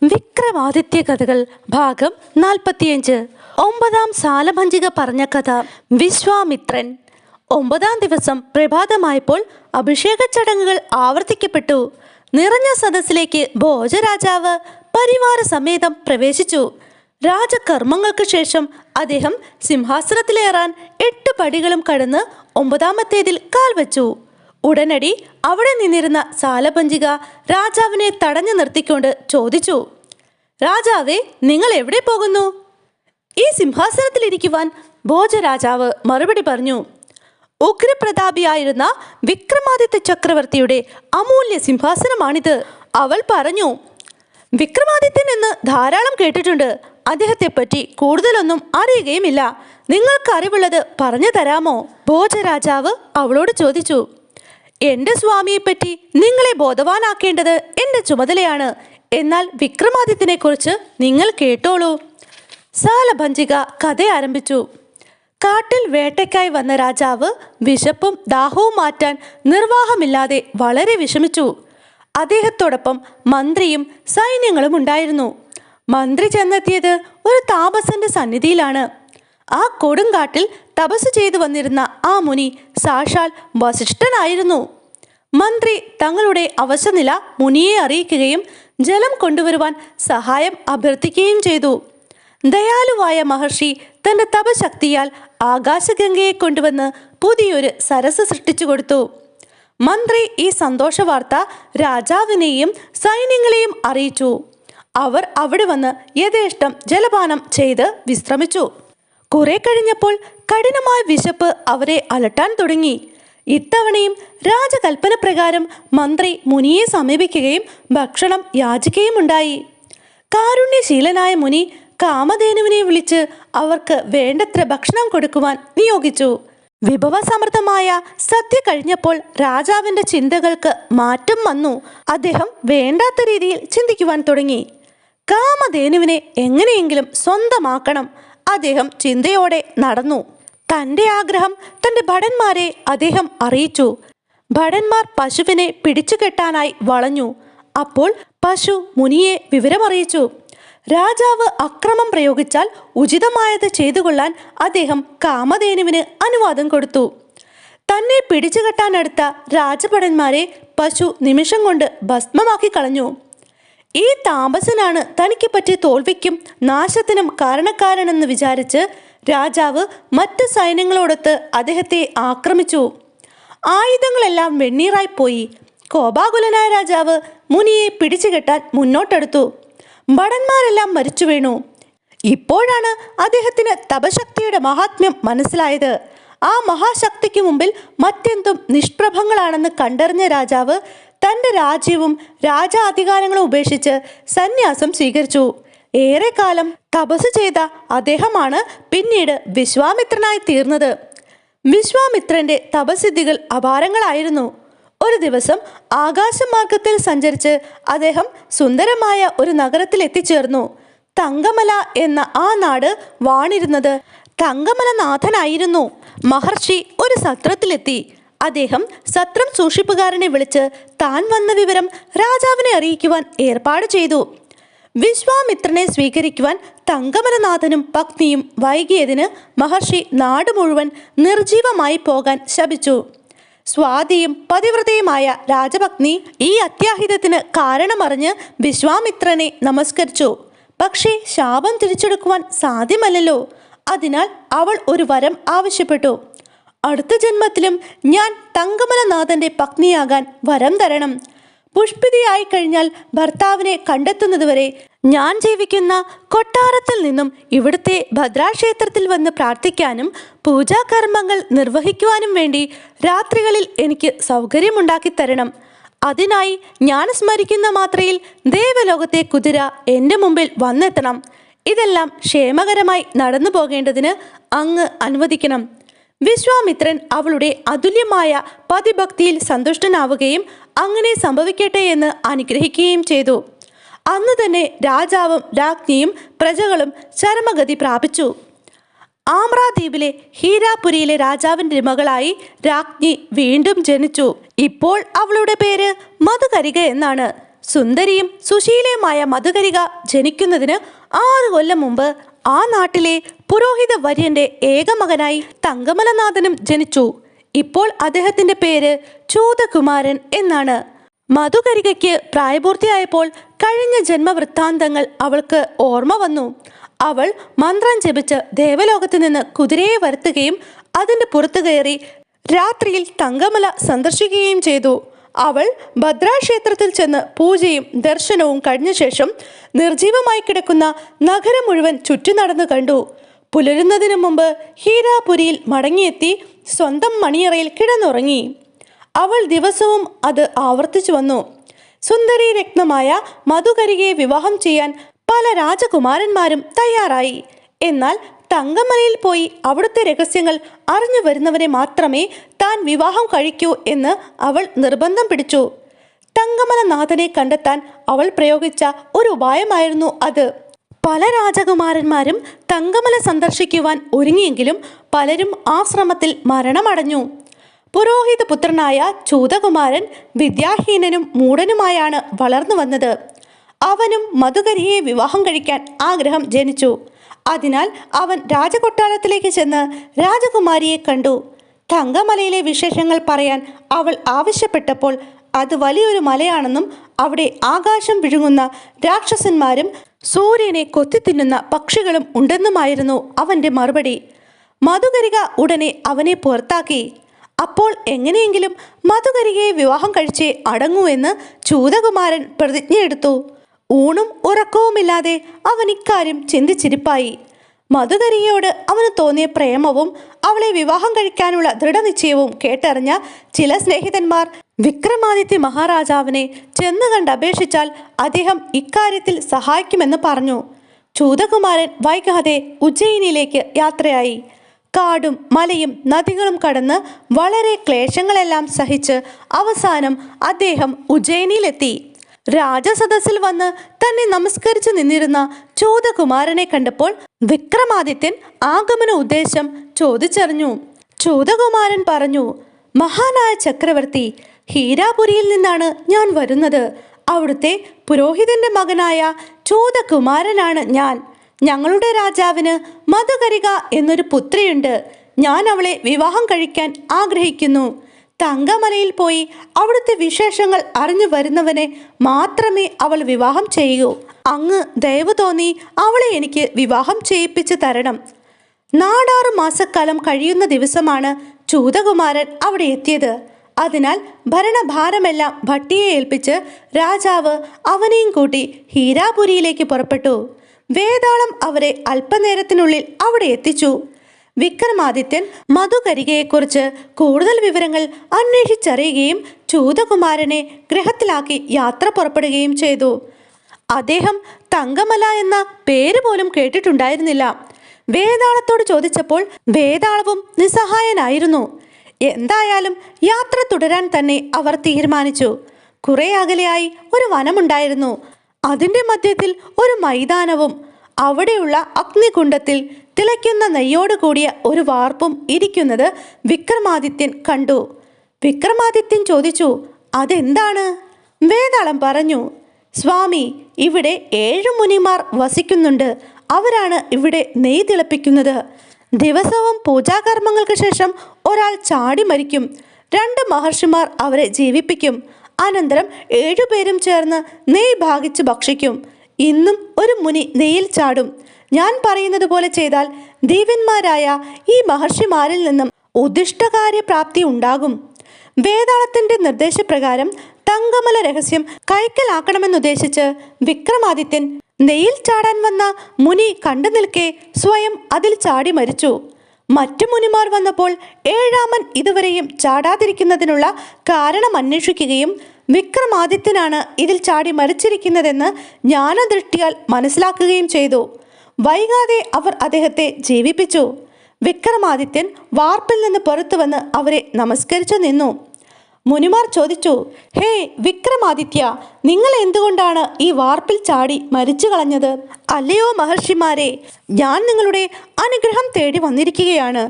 വിക്രമാദിത്യ കഥകൾ ഭാഗം 45. 9-ാം സാലഭഞ്ജിക പറഞ്ഞ കഥ. വിശ്വാമിത്രൻ. 9-ാം ദിവസം പ്രഭാതമായപ്പോൾ അഭിഷേക ചടങ്ങുകൾ ആവർത്തിക്കപ്പെട്ടു. നിറഞ്ഞ സദസ്സിലേക്ക് ഭോജരാജാവ് പരിവാര സമേതം പ്രവേശിച്ചു. രാജകർമ്മങ്ങൾക്ക് ശേഷം അദ്ദേഹം സിംഹാസനത്തിലേറാൻ 8 പടികളും കടന്ന് 9-ാമത്തേതിൽ കാൽ വച്ചു. ഉടനടി അവിടെ നിന്നിരുന്ന സാലഭഞ്ജിക രാജാവിനെ തടഞ്ഞു നിർത്തിക്കൊണ്ട് ചോദിച്ചു, രാജാവേ, നിങ്ങൾ എവിടെ പോകുന്നു? ഈ സിംഹാസനത്തിലിരിക്കുവാൻ ഭോജരാജാവ് മറുപടി പറഞ്ഞു, ഉഗ്രപ്രതാപിയായിരുന്ന വിക്രമാദിത്യ ചക്രവർത്തിയുടെ അമൂല്യ സിംഹാസനമാണിത്. അവൾ പറഞ്ഞു, വിക്രമാദിത്യൻ എന്ന് ധാരാളം കേട്ടിട്ടുണ്ട്. അദ്ദേഹത്തെപ്പറ്റി കൂടുതലൊന്നും അറിയുകയുമില്ല. നിങ്ങൾക്ക് അറിവുള്ളത് പറഞ്ഞു തരാമോ? ഭോജരാജാവ് അവളോട് ചോദിച്ചു. എൻ്റെ സ്വാമിയെപ്പറ്റി നിങ്ങളെ ബോധവാനാക്കേണ്ടത് എൻ്റെ ചുമതലയാണ്. എന്നാൽ വിക്രമാദിത്യനെ കുറിച്ച് നിങ്ങൾ കേട്ടോളൂ. സാലഭഞ്ജിക കഥ ആരംഭിച്ചു. കാട്ടിൽ വേട്ടയ്ക്കായി വന്ന രാജാവ് വിശപ്പും ദാഹവും മാറ്റാൻ നിർവാഹമില്ലാതെ വളരെ വിഷമിച്ചു. അദ്ദേഹത്തോടൊപ്പം മന്ത്രിയും സൈന്യങ്ങളും ഉണ്ടായിരുന്നു. മന്ത്രി ചെന്നെത്തിയത് ഒരു താപസന്റെ സന്നിധിയിലാണ്. ആ കൊടുങ്കാട്ടിൽ തപസ് ചെയ്തു വന്നിരുന്ന ആ മുനി സാക്ഷാൽ വസിഷ്ഠനായിരുന്നു. മന്ത്രി തങ്ങളുടെ അവശനില മുനിയെ അറിയിക്കുകയും ജലം കൊണ്ടുവരുവാൻ സഹായം അഭ്യർത്ഥിക്കുകയും ചെയ്തു. ദയാലുവായ മഹർഷി തൻ്റെ തപശക്തിയാൽ ആകാശഗംഗയെ കൊണ്ടുവന്ന് പുതിയൊരു സരസ് സൃഷ്ടിച്ചു കൊടുത്തു. മന്ത്രി ഈ സന്തോഷ വാർത്ത രാജാവിനെയും സൈന്യങ്ങളെയും അറിയിച്ചു. അവർ അവിടെ വന്ന് യഥേഷ്ടം ജലപാനം ചെയ്ത് വിശ്രമിച്ചു. കുറെ കഴിഞ്ഞപ്പോൾ കഠിനമായ വിശപ്പ് അവരെ അലട്ടാൻ തുടങ്ങി. ഇത്തവണയും രാജകൽപ്പന പ്രകാരം മന്ത്രി മുനിയെ സമീപിക്കുകയും ഭക്ഷണം യാചിക്കുകയും ഉണ്ടായി. കാരുണ്യശീലനായ മുനി കാമധേനുവിനെ വിളിച്ച് അവർക്ക് വേണ്ടത്ര ഭക്ഷണം കൊടുക്കുവാൻ നിയോഗിച്ചു. വിഭവസമൃദ്ധമായ സദ്യ കഴിഞ്ഞപ്പോൾ രാജാവിൻ്റെ ചിന്തകൾക്ക് മാറ്റം വന്നു. അദ്ദേഹം വേണ്ടാത്ത രീതിയിൽ ചിന്തിക്കുവാൻ തുടങ്ങി. കാമധേനുവിനെ എങ്ങനെയെങ്കിലും സ്വന്തമാക്കണം. അദ്ദേഹം ചിന്തയോടെ നടന്നു. തൻ്റെ ആഗ്രഹം തൻ്റെ ഭടന്മാരെ അദ്ദേഹം അറിയിച്ചു. ഭടന്മാർ പശുവിനെ പിടിച്ചു കെട്ടാനായി വളഞ്ഞു. അപ്പോൾ പശു മുനിയെ വിവരമറിയിച്ചു. രാജാവ് അക്രമം പ്രയോഗിച്ചാൽ ഉചിതമായത് ചെയ്തുകൊള്ളാൻ അദ്ദേഹം കാമധേനുവിന് അനുവാദം കൊടുത്തു. തന്നെ പിടിച്ചു കെട്ടാനെടുത്ത രാജഭടന്മാരെ പശു നിമിഷം കൊണ്ട് ഭസ്മമാക്കി കളഞ്ഞു. ഈ താപസനാണ് തനിക്ക് പറ്റിയ തോൽവിക്കും നാശത്തിനും കാരണക്കാരനെന്ന് വിചാരിച്ച് രാജാവ് മറ്റ് സൈന്യങ്ങളോടൊത്ത് അദ്ദേഹത്തെ ആക്രമിച്ചു. ആയുധങ്ങളെല്ലാം വെണ്ണീറായിപ്പോയി. കോപാകുലനായ രാജാവ് മുനിയെ പിടിച്ചുകെട്ടാൻ മുന്നോട്ടെടുത്തു. ഭടന്മാരെല്ലാം മരിച്ചു വീണു. ഇപ്പോഴാണ് അദ്ദേഹത്തിന് തപശക്തിയുടെ മഹാത്മ്യം മനസ്സിലായത്. ആ മഹാശക്തിക്ക് മുമ്പിൽ മറ്റെന്തും നിഷ്പ്രഭങ്ങളാണെന്ന് കണ്ടറിഞ്ഞ രാജാവ് തൻ്റെ രാജ്യവും രാജാധികാരങ്ങളും ഉപേക്ഷിച്ച് സന്യാസം സ്വീകരിച്ചു. ഏറെക്കാലം തപസ് ചെയ്ത അദ്ദേഹമാണ് പിന്നീട് വിശ്വാമിത്രനായി തീർന്നത്. വിശ്വാമിത്രൻ്റെ തപസിദ്ധികൾ അപാരങ്ങളായിരുന്നു. ഒരു ദിവസം ആകാശമാർഗത്തിൽ സഞ്ചരിച്ച് അദ്ദേഹം സുന്ദരമായ ഒരു നഗരത്തിൽ എത്തിച്ചേർന്നു. തങ്കമല എന്ന ആ നാട് വാണിരുന്നത് തങ്കമലനാഥനായിരുന്നു. മഹർഷി ഒരു സത്രത്തിലെത്തി. അദ്ദേഹം സത്രം സൂക്ഷിപ്പുകാരനെ വിളിച്ച് താൻ വന്ന വിവരം രാജാവിനെ അറിയിക്കുവാൻ ഏർപ്പാട് ചെയ്തു. വിശ്വാമിത്രനെ സ്വീകരിക്കുവാൻ തങ്കമലനാഥനും പത്നിയും വൈകിയതിന് മഹർഷി നാട് മുഴുവൻ നിർജീവമായി പോകാൻ ശപിച്ചു. സ്വാതിയും പതിവ്രതയുമായ രാജപത്നി ഈ അത്യാഹിതത്തിന് കാരണമറിഞ്ഞ് വിശ്വാമിത്രനെ നമസ്കരിച്ചു. പക്ഷേ ശാപം തിരിച്ചെടുക്കുവാൻ സാധ്യമല്ലല്ലോ. അതിനാൽ അവൾ ഒരു വരം ആവശ്യപ്പെട്ടു. അടുത്ത ജന്മത്തിലും ഞാൻ തങ്കമലനാഥൻ്റെ പത്നിയാകാൻ വരം തരണം. പുഷ്പിതയായി കഴിഞ്ഞാൽ ഭർത്താവിനെ കണ്ടെത്തുന്നതുവരെ ഞാൻ ജീവിക്കുന്ന കൊട്ടാരത്തിൽ നിന്നും ഇവിടുത്തെ ഭദ്രാക്ഷേത്രത്തിൽ വന്ന് പ്രാർത്ഥിക്കാനും പൂജാകർമ്മങ്ങൾ നിർവഹിക്കുവാനും വേണ്ടി രാത്രികളിൽ എനിക്ക് സൗകര്യമുണ്ടാക്കി തരണം. അതിനായി ഞാൻ സ്മരിക്കുന്ന മാത്രയിൽ ദേവലോകത്തെ കുതിര എൻ്റെ മുമ്പിൽ വന്നെത്തണം. ഇതെല്ലാം ക്ഷേമകരമായി നടന്നു പോകേണ്ടതിന് അങ്ങ് അനുവദിക്കണം. വിശ്വാമിത്രൻ അവളുടെ അതുല്യമായ പതിഭക്തിയിൽ സന്തുഷ്ടനാവുകയും അങ്ങനെ സംഭവിക്കട്ടെ എന്ന് അനുഗ്രഹിക്കുകയും ചെയ്തു. അന്ന് തന്നെ രാജാവും രാജ്ഞിയും പ്രജകളും ചരമഗതി പ്രാപിച്ചു. ആമ്രാദ്വീപിലെ ഹീരാപുരിയിലെ രാജാവിൻ്റെ മകളായി രാജ്ഞി വീണ്ടും ജനിച്ചു. ഇപ്പോൾ അവളുടെ പേര് മധുകരിക എന്നാണ്. സുന്ദരിയും സുശീലയുമായ മധുകരിക ജനിക്കുന്നതിന് 6 കൊല്ലം മുമ്പ് ആ നാട്ടിലെ പുരോഹിത വര്യന്റെ ഏകമകനായി തങ്കമലനാഥനും ജനിച്ചു. ഇപ്പോൾ അദ്ദേഹത്തിന്റെ പേര് ചൂതകുമാരൻ എന്നാണ്. മധുകരികയ്ക്ക് പ്രായപൂർത്തിയായപ്പോൾ കഴിഞ്ഞ ജന്മവൃത്താന്തങ്ങൾ അവൾക്ക് ഓർമ്മ വന്നു. അവൾ മന്ത്രം ജപിച്ച് ദേവലോകത്ത് നിന്ന് കുതിരയെ വരുത്തുകയും അതിന്റെ പുറത്തു കയറി രാത്രിയിൽ തങ്കമല സന്ദർശിക്കുകയും ചെയ്തു. അവൾ ഭദ്രാക്ഷേത്രത്തിൽ ചെന്ന് പൂജയും ദർശനവും കഴിഞ്ഞ ശേഷം നിർജീവമായി കിടക്കുന്ന നഗരം മുഴുവൻ ചുറ്റി നടന്നു കണ്ടു. പുലരുന്നതിന് മുമ്പ് ഹീരാപുരിയിൽ മടങ്ങിയെത്തി സ്വന്തം മണിയറയിൽ കിടന്നുറങ്ങി. അവൾ ദിവസവും അത് ആവർത്തിച്ചു വന്നു. സുന്ദരി രത്നമായ മധുകരികയെ വിവാഹം ചെയ്യാൻ പല രാജകുമാരന്മാരും തയ്യാറായി. എന്നാൽ തങ്കമലയിൽ പോയി അവിടുത്തെ രഹസ്യങ്ങൾ അറിഞ്ഞു വരുന്നവരെ മാത്രമേ താൻ വിവാഹം കഴിക്കൂ എന്ന് അവൾ നിർബന്ധം പിടിച്ചു. തങ്കമലനാഥനെ കണ്ടെത്താൻ അവൾ പ്രയോഗിച്ച ഒരു ഉപായമായിരുന്നു അത്. പല രാജകുമാരന്മാരും തങ്കമല സന്ദർശിക്കുവാൻ ഒരുങ്ങിയെങ്കിലും പലരും ആ ശ്രമത്തിൽ മരണമടഞ്ഞു. പുരോഹിത പുത്രനായ ചൂതകുമാരൻ വിദ്യാഹീനനും മൂഢനുമായാണ് വളർന്നു വന്നത്. അവനും മധുകരിയെ വിവാഹം കഴിക്കാൻ ആഗ്രഹം ജനിച്ചു. അതിനാൽ അവൻ രാജകൊട്ടാരത്തിലേക്ക് ചെന്ന് രാജകുമാരിയെ കണ്ടു. തങ്കമലയിലെ വിശേഷങ്ങൾ പറയാൻ അവൾ ആവശ്യപ്പെട്ടപ്പോൾ അത് വലിയൊരു മലയാണെന്നും അവിടെ ആകാശം വിഴുങ്ങുന്ന രാക്ഷസന്മാരും സൂര്യനെ കൊത്തിത്തിന്നുന്ന പക്ഷികളും ഉണ്ടെന്നുമായിരുന്നു അവൻ്റെ മറുപടി. മധുകരിക ഉടനെ അവനെ പുറത്താക്കി. അപ്പോൾ എങ്ങനെയെങ്കിലും മധുകരികയെ വിവാഹം കഴിച്ചേ അടങ്ങൂ എന്ന് ചൂതകുമാരൻ പ്രതിജ്ഞയെടുത്തു. ഊണും ഉറക്കവുമില്ലാതെ അവൻ ഇക്കാര്യം ചിന്തിച്ചിരിപ്പായി. മധുകരികയോട് അവന് തോന്നിയ പ്രേമവും അവളെ വിവാഹം കഴിക്കാനുള്ള ദൃഢനിശ്ചയവും കേട്ടറിഞ്ഞ ചില സ്നേഹിതന്മാർ വിക്രമാദിത്യ മഹാരാജാവിനെ ചെന്ന് കണ്ട് അപേക്ഷിച്ചാൽ അദ്ദേഹം ഇക്കാര്യത്തിൽ സഹായിക്കുമെന്ന് പറഞ്ഞു. ചൂതകുമാരൻ വൈകാതെ ഉജ്ജയിനിയിലേക്ക് യാത്രയായി. കാടും മലയും നദികളും കടന്ന് വളരെ ക്ലേശങ്ങളെല്ലാം സഹിച്ച് അവസാനം അദ്ദേഹം ഉജ്ജയിനിയിലെത്തി. രാജസദസ്സിൽ വന്ന് തന്നെ നമസ്കരിച്ചു നിന്നിരുന്ന ചൂതകുമാരനെ കണ്ടപ്പോൾ വിക്രമാദിത്യൻ ആഗമന ഉദ്ദേശം ചോദിച്ചറിഞ്ഞു. ചൂതകുമാരൻ പറഞ്ഞു, മഹാനായ ചക്രവർത്തി, ഹീരാപുരിയിൽ നിന്നാണ് ഞാൻ വരുന്നത്. അവിടുത്തെ പുരോഹിതന്റെ മകനായ ചൂതകുമാരനാണ് ഞാൻ. ഞങ്ങളുടെ രാജാവിന് മധുകരിക എന്നൊരു പുത്രിയുണ്ട്. ഞാൻ അവളെ വിവാഹം കഴിക്കാൻ ആഗ്രഹിക്കുന്നു. തങ്കമലയിൽ പോയി അവിടുത്തെ വിശേഷങ്ങൾ അറിഞ്ഞു വരുന്നവനെ മാത്രമേ അവൾ വിവാഹം ചെയ്യൂ. അങ്ങ് ദയവ് തോന്നി അവളെ എനിക്ക് വിവാഹം ചെയ്യിപ്പിച്ചു തരണം. 4 മാസക്കാലം കഴിയുന്ന ദിവസമാണ് ചൂതകുമാരൻ അവിടെ എത്തിയത്. അതിനാൽ ഭരണഭാരമെല്ലാം ഭട്ടിയെ ഏൽപ്പിച്ച് രാജാവ് അവനെയും കൂട്ടി ഹീരാപുരിയിലേക്ക് പുറപ്പെട്ടു. വേതാളം അവരെ അല്പനേരത്തിനുള്ളിൽ അവിടെ എത്തിച്ചു. വിക്രമാദിത്യൻ മധുകരികയെക്കുറിച്ച് കൂടുതൽ വിവരങ്ങൾ അന്വേഷിച്ചറിയുകയും ചൂതകുമാരനെ ഗൃഹത്തിലാക്കി യാത്ര പുറപ്പെടുകയും ചെയ്തു. അദ്ദേഹം തങ്കമല എന്ന പേര് പോലും കേട്ടിട്ടുണ്ടായിരുന്നില്ല. വേതാളത്തോട് ചോദിച്ചപ്പോൾ വേതാളവും നിസ്സഹായനായിരുന്നു. എന്തായാലും യാത്ര തുടരാൻ തന്നെ അവർ തീരുമാനിച്ചു. കുറെ അകലെയായി ഒരു വനമുണ്ടായിരുന്നു. അതിൻ്റെ മധ്യത്തിൽ ഒരു മൈതാനവും അവിടെയുള്ള അഗ്നികുണ്ഡത്തിൽ തിളയ്ക്കുന്ന നെയ്യോട് കൂടിയ ഒരു വാർപ്പും ഇരിക്കുന്നത് വിക്രമാദിത്യൻ കണ്ടു. വിക്രമാദിത്യൻ ചോദിച്ചു, അതെന്താണ്? വേതാളം പറഞ്ഞു, സ്വാമി, ഇവിടെ 7 മുനിമാർ വസിക്കുന്നുണ്ട്. അവരാണ് ഇവിടെ നെയ്യ് തിളപ്പിക്കുന്നത്. ദിവസവും പൂജാകർമ്മങ്ങൾക്ക് ശേഷം ഒരാൾ ചാടി മരിക്കും. 2 മഹർഷിമാർ അവരെ ജീവിപ്പിക്കും. അനന്തരം 7 പേരും ചേർന്ന് നെയ്യ് ഭാഗിച്ച് ഭക്ഷിക്കും. ഇന്നും ഒരു മുനി നെയ്യിൽ ചാടും. ഞാൻ പറയുന്നത് പോലെ ചെയ്താൽ ദിവ്യന്മാരായ ഈ മഹർഷിമാരിൽ നിന്നും ഉദ്ദിഷ്ടകാര്യപ്രാപ്തി ഉണ്ടാകും. വേതാളത്തിന്റെ നിർദ്ദേശപ്രകാരം തങ്കമല രഹസ്യം കൈക്കലാക്കണമെന്നുദ്ദേശിച്ച് വിക്രമാദിത്യൻ നെയ്യിൽ ചാടാൻ വന്ന മുനി കണ്ടു നിൽക്കെ സ്വയം അതിൽ ചാടി മരിച്ചു. മറ്റു മുനിമാർ വന്നപ്പോൾ 7ാമൻ ഇതുവരെയും ചാടാതിരിക്കുന്നതിനുള്ള കാരണം അന്വേഷിക്കുകയും വിക്രമാദിത്യനാണ് ഇതിൽ ചാടി മരിച്ചിരിക്കുന്നതെന്ന് ജ്ഞാനദൃഷ്ടിയാൽ മനസ്സിലാക്കുകയും ചെയ്തു. വൈകാതെ അവർ അദ്ദേഹത്തെ ജീവിപ്പിച്ചു. വിക്രമാദിത്യൻ വാർപ്പിൽ നിന്ന് പുറത്തു വന്ന് അവരെ നമസ്കരിച്ചു നിന്നു. മുനിമാർ ചോദിച്ചു, ഹേ വിക്രമാദിത്യ, നിങ്ങൾ എന്തുകൊണ്ടാണ് ഈ വാർപ്പിൽ ചാടി മരിച്ചു കളഞ്ഞത്? അല്ലയോ മഹർഷിമാരെ, ഞാൻ നിങ്ങളുടെ അനുഗ്രഹം തേടി വന്നിരിക്കുകയാണ്.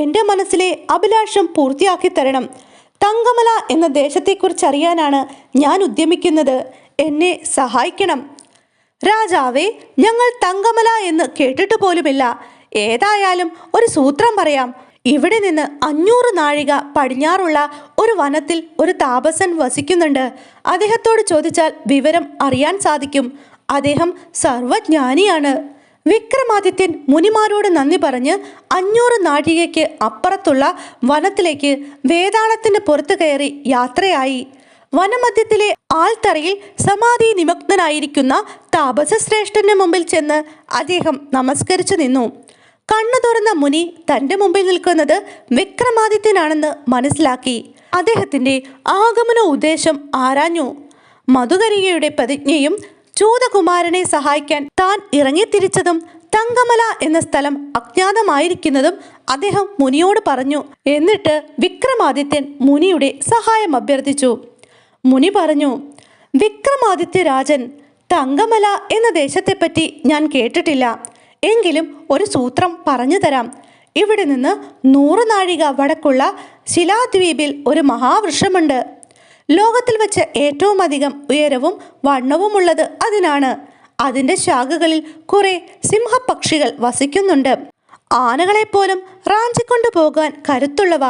എൻ്റെ മനസ്സിലെ അഭിലാഷം പൂർത്തിയാക്കി തരണം. തങ്കമല എന്ന ദേശത്തെക്കുറിച്ച് അറിയാനാണ് ഞാൻ ഉദ്യമിക്കുന്നത്. എന്നെ സഹായിക്കണം. രാജാവേ, ഞങ്ങൾ തങ്കമല എന്ന് കേട്ടിട്ട് പോലുമില്ല. ഏതായാലും ഒരു സൂത്രം പറയാം. ഇവിടെ നിന്ന് 500 നാഴിക പടിഞ്ഞാറുള്ള ഒരു വനത്തിൽ ഒരു താപസൻ വസിക്കുന്നുണ്ട്. അദ്ദേഹത്തോട് ചോദിച്ചാൽ വിവരം അറിയാൻ സാധിക്കും. അദ്ദേഹം സർവജ്ഞാനിയാണ്. വിക്രമാദിത്യൻ മുനിമാരോട് നന്ദി പറഞ്ഞ് 500 നാഴികയ്ക്ക് അപ്പുറത്തുള്ള വനത്തിലേക്ക് വേതാളത്തിന്റെ പുറത്തു കയറി യാത്രയായി. വനമധ്യത്തിലെ ആൽത്തറയിൽ സമാധി നിമഗ്നനായിരിക്കുന്ന താപസശ്രേഷ്ഠന്റെ മുമ്പിൽ ചെന്ന് അദ്ദേഹം നമസ്കരിച്ചു നിന്നു. കണ്ണു തുറന്ന മുനി തന്റെ മുമ്പിൽ നിൽക്കുന്നത് വിക്രമാദിത്യനാണെന്ന് മനസ്സിലാക്കി. അദ്ദേഹത്തിന്റെ ആഗമന ഉദ്ദേശം ആരാഞ്ഞു. മധുകരികയുടെ പ്രതിജ്ഞയും ചൂതകുമാരനെ സഹായിക്കാൻ താൻ ഇറങ്ങിത്തിരിച്ചതും തങ്കമല എന്ന സ്ഥലം അജ്ഞാതമായിരിക്കുന്നതും അദ്ദേഹം മുനിയോട് പറഞ്ഞു. എന്നിട്ട് വിക്രമാദിത്യൻ മുനിയുടെ സഹായം അഭ്യർത്ഥിച്ചു. മുനി പറഞ്ഞു, വിക്രമാദിത്യ രാജൻ, തങ്കമല എന്ന ദേശത്തെപ്പറ്റി ഞാൻ കേട്ടിട്ടില്ല. എങ്കിലും ഒരു സൂത്രം പറഞ്ഞു തരാം. ഇവിടെ നിന്ന് 100 നാഴിക വടക്കുള്ള ശിലാദ്വീപിൽ ഒരു മഹാവൃക്ഷമുണ്ട്. ലോകത്തിൽ വെച്ച് ഏറ്റവും അധികം ഉയരവും വണ്ണവുമുള്ളത് അതിനാണ്. അതിൻ്റെ ശാഖകളിൽ കുറെ സിംഹപക്ഷികൾ വസിക്കുന്നുണ്ട്. ആനകളെപ്പോലും റാഞ്ചിക്കൊണ്ടു പോകാൻ കരുത്തുള്ളവ.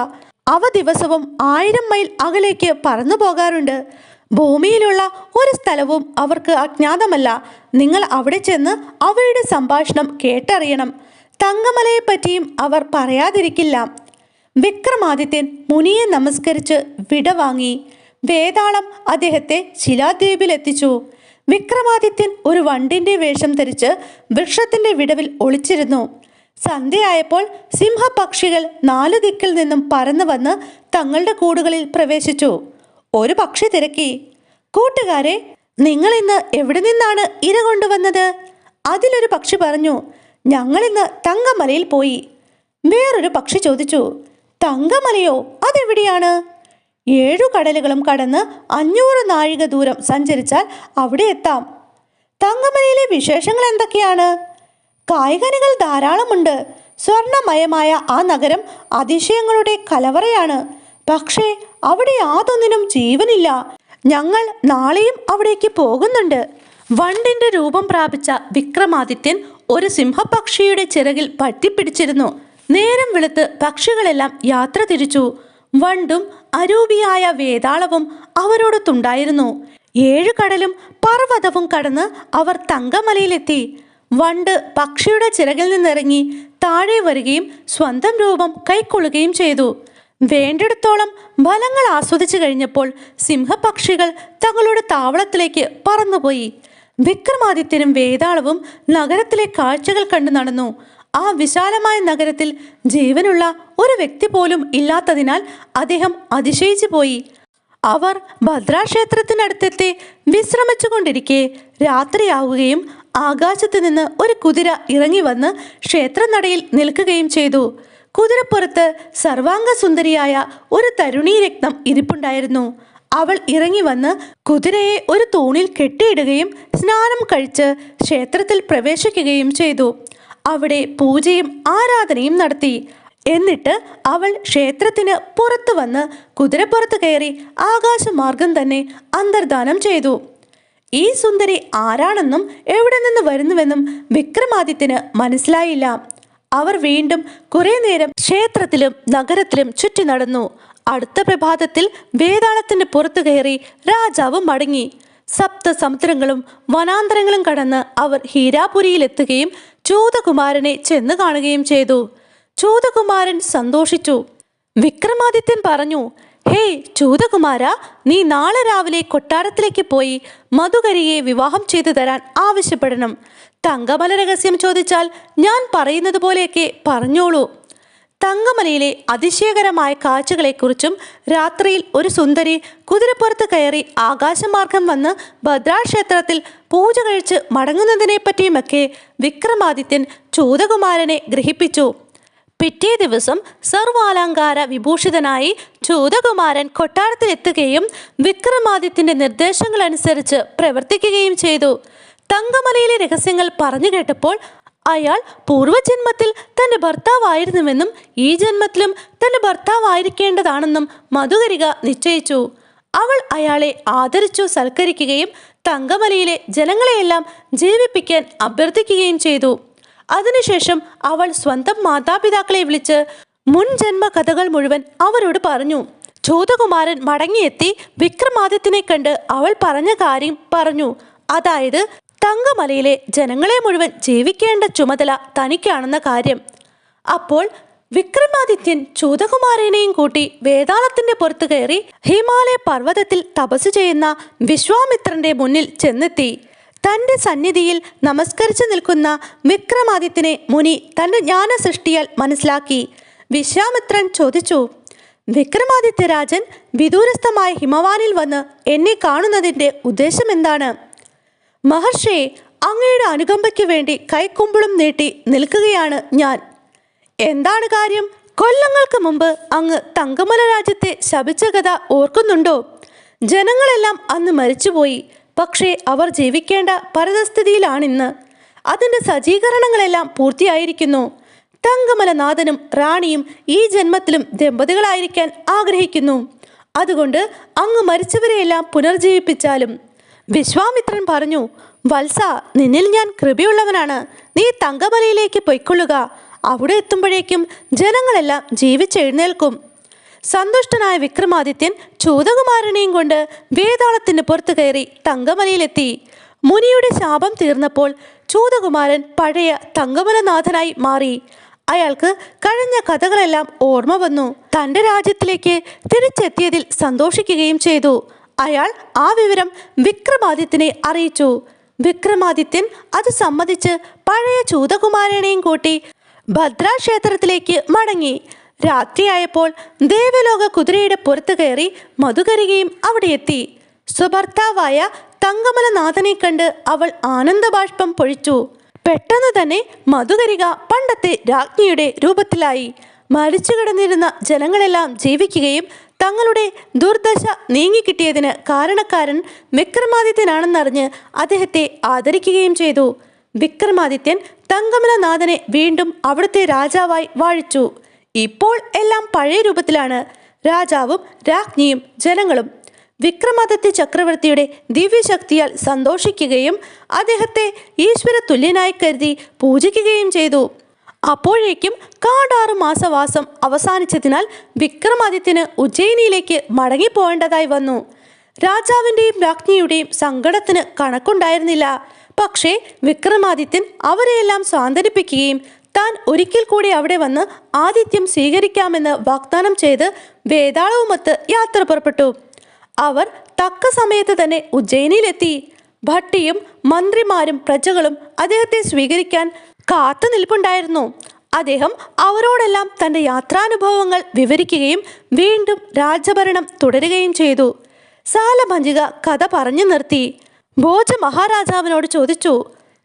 അവ ദിവസവും 1000 മൈൽ അകലേക്ക് പറന്നു പോകാറുണ്ട്. ഭൂമിയിലുള്ള ഒരു സ്ഥലവും അവർക്ക് അജ്ഞാതമല്ല. നിങ്ങൾ അവിടെ ചെന്ന് അവയുടെ സംഭാഷണം കേട്ടറിയണം. തങ്കമലയെപ്പറ്റിയും അവർ പറയാതിരിക്കില്ല. വിക്രമാദിത്യൻ മുനിയെ നമസ്കരിച്ച് വിടവാങ്ങി. വേതാളം അദ്ദേഹത്തെ ശിലാദ്വീപിലെത്തിച്ചു. വിക്രമാദിത്യൻ ഒരു വണ്ടിന്റെ വേഷം ധരിച്ച് വൃക്ഷത്തിന്റെ വിടവിൽ ഒളിച്ചിരുന്നു. സന്ധ്യയായപ്പോൾ സിംഹപക്ഷികൾ 4 ദിക്കിൽ നിന്നും പറന്നു വന്ന് തങ്ങളുടെ കൂടുകളിൽ പ്രവേശിച്ചു. ഒരു പക്ഷി തിരക്കി, കൂട്ടുകാരെ, നിങ്ങൾ ഇന്ന് എവിടെ നിന്നാണ് ഇര കൊണ്ടുവന്നത്? അതിലൊരു പക്ഷി പറഞ്ഞു, ഞങ്ങളിന്ന് തങ്കമലയിൽ പോയി. വേറൊരു പക്ഷി ചോദിച്ചു, തങ്കമലയോ? അതെവിടെയാണ്? 7 കടലുകളും കടന്ന് 500 നാഴിക ദൂരം സഞ്ചരിച്ചാൽ അവിടെ എത്താം. തങ്കമലയിലെ വിശേഷങ്ങൾ എന്തൊക്കെയാണ്? കായ്കനികൾ ധാരാളമുണ്ട്. സ്വർണമയമായ ആ നഗരം അതിശയങ്ങളുടെ കലവറയാണ്. പക്ഷേ അവിടെ യാതൊന്നിനും ജീവനില്ല. ഞങ്ങൾ നാളെയും അവിടേക്ക് പോകുന്നുണ്ട്. വണ്ടിന്റെ രൂപം പ്രാപിച്ച വിക്രമാദിത്യൻ ഒരു സിംഹപക്ഷിയുടെ ചിറകിൽ പറ്റിപ്പിടിച്ചിരുന്നു. നേരം വെളുത്ത് പക്ഷികളെല്ലാം യാത്ര തിരിച്ചു. വണ്ടും അരൂപിയായ വേതാളവും അവരോടൊത്തുണ്ടായിരുന്നു. 7 കടലും പർവ്വതവും കടന്ന് അവർ തങ്കമലയിലെത്തി. വണ്ട് പക്ഷിയുടെ ചിറകിൽ നിന്നിറങ്ങി താഴെ വരികയും സ്വന്തം രൂപം കൈക്കൊള്ളുകയും ചെയ്തു. വേണ്ടിടത്തോളം ഫലങ്ങൾ ആസ്വദിച്ചു കഴിഞ്ഞപ്പോൾ സിംഹപക്ഷികൾ തങ്ങളുടെ താവളത്തിലേക്ക് പറന്നുപോയി. വിക്രമാദിത്യനും വേതാളവും നഗരത്തിലെ കാഴ്ചകൾ കണ്ടു നടന്നു. ആ വിശാലമായ നഗരത്തിൽ ജീവനുള്ള ഒരു വ്യക്തി പോലും ഇല്ലാത്തതിനാൽ അദ്ദേഹം അതിശയിച്ചു പോയി. അവർ ഭദ്രാക്ഷേത്രത്തിനടുത്തെത്തി വിശ്രമിച്ചു കൊണ്ടിരിക്കെ രാത്രിയാവുകയും ആകാശത്ത് നിന്ന് ഒരു കുതിര ഇറങ്ങി വന്ന് ക്ഷേത്രനടയിൽ നിൽക്കുകയും ചെയ്തു. കുതിരപ്പുറത്ത് സർവാംഗ സുന്ദരിയായ ഒരു തരുണീരത്നം ഇരിപ്പുണ്ടായിരുന്നു. അവൾ ഇറങ്ങി വന്ന് കുതിരയെ ഒരു തൂണിൽ കെട്ടിയിടുകയും സ്നാനം കഴിച്ച് ക്ഷേത്രത്തിൽ പ്രവേശിക്കുകയും ചെയ്തു. അവിടെ പൂജയും ആരാധനയും നടത്തി. എന്നിട്ട് അവൾ ക്ഷേത്രത്തിന് പുറത്തു വന്ന് കുതിരപ്പുറത്ത് കയറി ആകാശമാർഗം തന്നെ അന്തർധാനം ചെയ്തു. ഈ സുന്ദരി ആരാണെന്നും എവിടെ നിന്ന് വരുന്നുവെന്നും വിക്രമാദിത്യന് മനസ്സിലായില്ല. അവർ വീണ്ടും കുറെ നേരം ക്ഷേത്രത്തിലും നഗരത്തിലും ചുറ്റി നടന്നു. അടുത്ത പ്രഭാതത്തിൽ വേതാളത്തിന്റെ പുറത്തു കയറി രാജാവ് മടങ്ങി. സപ്തസമുദ്രങ്ങളും വനാന്തരങ്ങളും കടന്ന് അവർ ഹീരാപുരിയിലെത്തുകയും ചൂതകുമാരനെ ചെന്ന് കാണുകയും ചെയ്തു. ചൂതകുമാരൻ സന്തോഷിച്ചു. വിക്രമാദിത്യൻ പറഞ്ഞു, ഹേയ് ചൂതകുമാര, നീ നാളെ രാവിലെ കൊട്ടാരത്തിലേക്ക് പോയി മധുകരിയെ വിവാഹം ചെയ്തു തരാൻ ആവശ്യപ്പെടണം. തങ്കമല രഹസ്യം ചോദിച്ചാൽ ഞാൻ പറയുന്നത് പോലെയൊക്കെ പറഞ്ഞോളൂ. തങ്കമലയിലെ അതിശയകരമായ കാഴ്ചകളെക്കുറിച്ചും രാത്രിയിൽ ഒരു സുന്ദരി കുതിരപ്പുറത്ത് കയറി ആകാശമാർഗം വന്ന് ഭദ്രാക്ഷേത്രത്തിൽ പൂജ കഴിച്ച് മടങ്ങുന്നതിനെപ്പറ്റിയുമൊക്കെ വിക്രമാദിത്യൻ ചൂതകുമാരനെ ഗ്രഹിപ്പിച്ചു. പിറ്റേ ദിവസം സർവാലങ്കാര വിഭൂഷിതനായി ചൂതകുമാരൻ കൊട്ടാരത്തിലെത്തുകയും വിക്രമാദിത്യന്റെ നിർദ്ദേശങ്ങളനുസരിച്ച് പ്രവർത്തിക്കുകയും ചെയ്തു. തങ്കമലയിലെ രഹസ്യങ്ങൾ പറഞ്ഞു കേട്ടപ്പോൾ അയാൾ പൂർവ്വജന്മത്തിൽ തന്റെ ഭർത്താവായിരുന്നുവെന്നും ഈ ജന്മത്തിലും തന്റെ ഭർത്താവായിരിക്കേണ്ടതാണെന്നും മധുകരിക നിശ്ചയിച്ചു. അവൾ അയാളെ ആദരിച്ചു സൽക്കരിക്കുകയും തങ്കമലയിലെ ജനങ്ങളെയെല്ലാം ജീവിപ്പിക്കാൻ അഭ്യർത്ഥിക്കുകയും ചെയ്തു. അതിനുശേഷം അവൾ സ്വന്തം മാതാപിതാക്കളെ വിളിച്ച് മുൻ ജന്മ കഥകൾ മുഴുവൻ അവരോട് പറഞ്ഞു. ചൂതകുമാരൻ മടങ്ങിയെത്തി വിക്രമാദിത്യനെ കണ്ട് അവൾ പറഞ്ഞ കാര്യം പറഞ്ഞു. അതായത് തങ്കമലയിലെ ജനങ്ങളെ മുഴുവൻ ജീവിക്കേണ്ട ചുമതല തനിക്കാണെന്ന കാര്യം. അപ്പോൾ വിക്രമാദിത്യൻ ചൂതകുമാരനെയും കൂട്ടി വേതാളത്തിന്റെ പുറത്തു കയറി ഹിമാലയ പർവ്വതത്തിൽ തപസ് ചെയ്യുന്ന വിശ്വാമിത്രന്റെ മുന്നിൽ ചെന്നെത്തി. തന്റെ സന്നിധിയിൽ നമസ്കരിച്ചു നിൽക്കുന്ന വിക്രമാദിത്യനെ മുനി തന്റെ ജ്ഞാന സൃഷ്ടിയാൽ മനസ്സിലാക്കി. വിശ്വാമിത്രൻ ചോദിച്ചു, വിക്രമാദിത്യരാജൻ വിദൂരസ്ഥമായ ഹിമവാനിൽ വന്ന് എന്നെ കാണുന്നതിൻ്റെ ഉദ്ദേശം എന്താണ്? മഹർഷിയെ, അങ്ങയുടെ അനുകമ്പയ്ക്ക് വേണ്ടി കൈക്കുമ്പിളും നീട്ടി നിൽക്കുകയാണ് ഞാൻ. എന്താണ് കാര്യം? കൊല്ലങ്ങൾക്ക് മുമ്പ് അങ്ങ് തങ്കമല രാജ്യത്തെ ശപിച്ച കഥ ഓർക്കുന്നുണ്ടോ? ജനങ്ങളെല്ലാം അന്ന് മരിച്ചുപോയി. പക്ഷേ അവർ ജീവിക്കേണ്ട പരതസ്ഥിതിയിലാണിന്ന്. അതിൻ്റെ സജ്ജീകരണങ്ങളെല്ലാം പൂർത്തിയായിരിക്കുന്നു. തങ്കമലനാഥനും റാണിയും ഈ ജന്മത്തിലും ദമ്പതികളായിരിക്കാൻ ആഗ്രഹിക്കുന്നു. അതുകൊണ്ട് അങ്ങ് മരിച്ചവരെയെല്ലാം പുനർജീവിപ്പിച്ചാലും. വിശ്വാമിത്രൻ പറഞ്ഞു, വത്സ, നിന്നിൽ ഞാൻ കൃപയുള്ളവനാണ്. നീ തങ്കമലയിലേക്ക് പൊയ്ക്കൊള്ളുക. അവിടെ എത്തുമ്പോഴേക്കും ജനങ്ങളെല്ലാം ജീവിച്ചെഴുന്നേൽക്കും. സന്തുഷ്ടനായ വിക്രമാദിത്യൻ ചൂതകുമാരനെയും കൊണ്ട് വേതാളത്തിന് പുറത്തു കയറി തങ്കമലയിലെത്തി. മുനിയുടെ ശാപം തീർന്നപ്പോൾ ചൂതകുമാരൻ പഴയ തങ്കമലനാഥനായി മാറി. അയാൾക്ക് കഴിഞ്ഞ കഥകളെല്ലാം ഓർമ്മ വന്നു. തൻ്റെ രാജ്യത്തിലേക്ക് തിരിച്ചെത്തിയതിൽ സന്തോഷിക്കുകയും ചെയ്തു. അയാൾ ആ വിവരം വിക്രമാദിത്യനെ അറിയിച്ചു. വിക്രമാദിത്യൻ അത് സമ്മതിച്ച് പഴയ ചൂതകുമാരനെയും കൂട്ടി ഭദ്രാക്ഷേത്രത്തിലേക്ക് മടങ്ങി. രാത്രിയായപ്പോൾ ദേവലോക കുതിരയുടെ പുറത്തു കയറി മധുകരികയും അവിടെ എത്തി. സ്വഭർത്താവായ തങ്കമലനാഥനെ കണ്ട് അവൾ ആനന്ദബാഷ്പം പൊഴിച്ചു. പെട്ടെന്ന് തന്നെ മധുകരിക പണ്ടത്തെ രാജ്ഞിയുടെ രൂപത്തിലായി. മരിച്ചു കിടന്നിരുന്ന ജനങ്ങളെല്ലാം ജീവിക്കുകയും തങ്ങളുടെ ദുർദശ നീങ്ങിക്കിട്ടിയതിന് കാരണക്കാരൻ വിക്രമാദിത്യനാണെന്നറിഞ്ഞ് അദ്ദേഹത്തെ ആദരിക്കുകയും ചെയ്തു. വിക്രമാദിത്യൻ തങ്കമലനാഥനെ വീണ്ടും അവിടുത്തെ രാജാവായി വാഴിച്ചു. ഇപ്പോൾ എല്ലാം പഴയ രൂപത്തിലാണ്. രാജാവും രാജ്ഞിയും ജനങ്ങളും വിക്രമാദിത്യ ചക്രവർത്തിയുടെ ദിവ്യശക്തിയാൽ സന്തോഷിക്കുകയും അദ്ദേഹത്തെ ഈശ്വര തുല്യനായി കരുതി പൂജിക്കുകയും ചെയ്തു. അപ്പോഴേക്കും കാടാറു മാസവാസം അവസാനിച്ചതിനാൽ വിക്രമാദിത്യന് ഉജ്ജയിനിയിലേക്ക് മടങ്ങിപ്പോകേണ്ടതായി വന്നു. രാജാവിൻ്റെയും രാജ്ഞിയുടെയും സങ്കടത്തിന് കണക്കുണ്ടായിരുന്നില്ല. പക്ഷേ വിക്രമാദിത്യൻ അവരെയെല്ലാം സാന്ത്വനിപ്പിക്കുകയും താൻ ഒരിക്കൽ കൂടി അവിടെ വന്ന് ആതിഥ്യം സ്വീകരിക്കാമെന്ന് വാഗ്ദാനം ചെയ്ത് വേതാളവുമൊത്ത് യാത്ര പുറപ്പെട്ടു. അവർ തക്ക സമയത്ത് തന്നെ ഉജ്ജയിനിയിലെത്തി. ഭട്ടിയും മന്ത്രിമാരും പ്രജകളും അദ്ദേഹത്തെ സ്വീകരിക്കാൻ കാത്തു നിൽപ്പുണ്ടായിരുന്നു. അദ്ദേഹം അവരോടെല്ലാം തൻ്റെ യാത്രാനുഭവങ്ങൾ വിവരിക്കുകയും വീണ്ടും രാജഭരണം തുടരുകയും ചെയ്തു. സാലഭഞ്ജിക കഥ പറഞ്ഞു നിർത്തി. ഭോജ മഹാരാജാവിനോട് ചോദിച്ചു,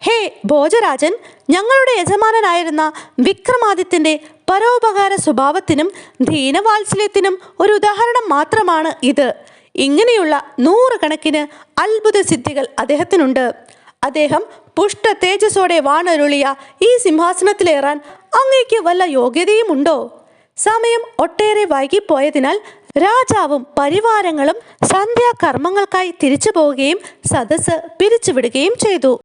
ഹേ ഭോജരാജൻ, ഞങ്ങളുടെ യജമാനനായിരുന്ന വിക്രമാദിത്യൻ്റെ പരോപകാര സ്വഭാവത്തിനും ദീനവാത്സല്യത്തിനും ഒരു ഉദാഹരണം മാത്രമാണ് ഇത്. ഇങ്ങനെയുള്ള 100 കണക്കിന് അത്ഭുത സിദ്ധികൾ അദ്ദേഹത്തിനുണ്ട്. അദ്ദേഹം പുഷ്ട തേജസ്സോടെ വാണരുളിയ ഈ സിംഹാസനത്തിലേറാൻ അങ്ങേക്ക് വല്ല യോഗ്യതയുമുണ്ടോ? സമയം ഒട്ടേറെ വൈകിപ്പോയതിനാൽ രാജാവും പരിവാരങ്ങളും സന്ധ്യാകർമ്മങ്ങൾക്കായി തിരിച്ചു പോവുകയും സദസ്സ് പിരിച്ചുവിടുകയും ചെയ്തു.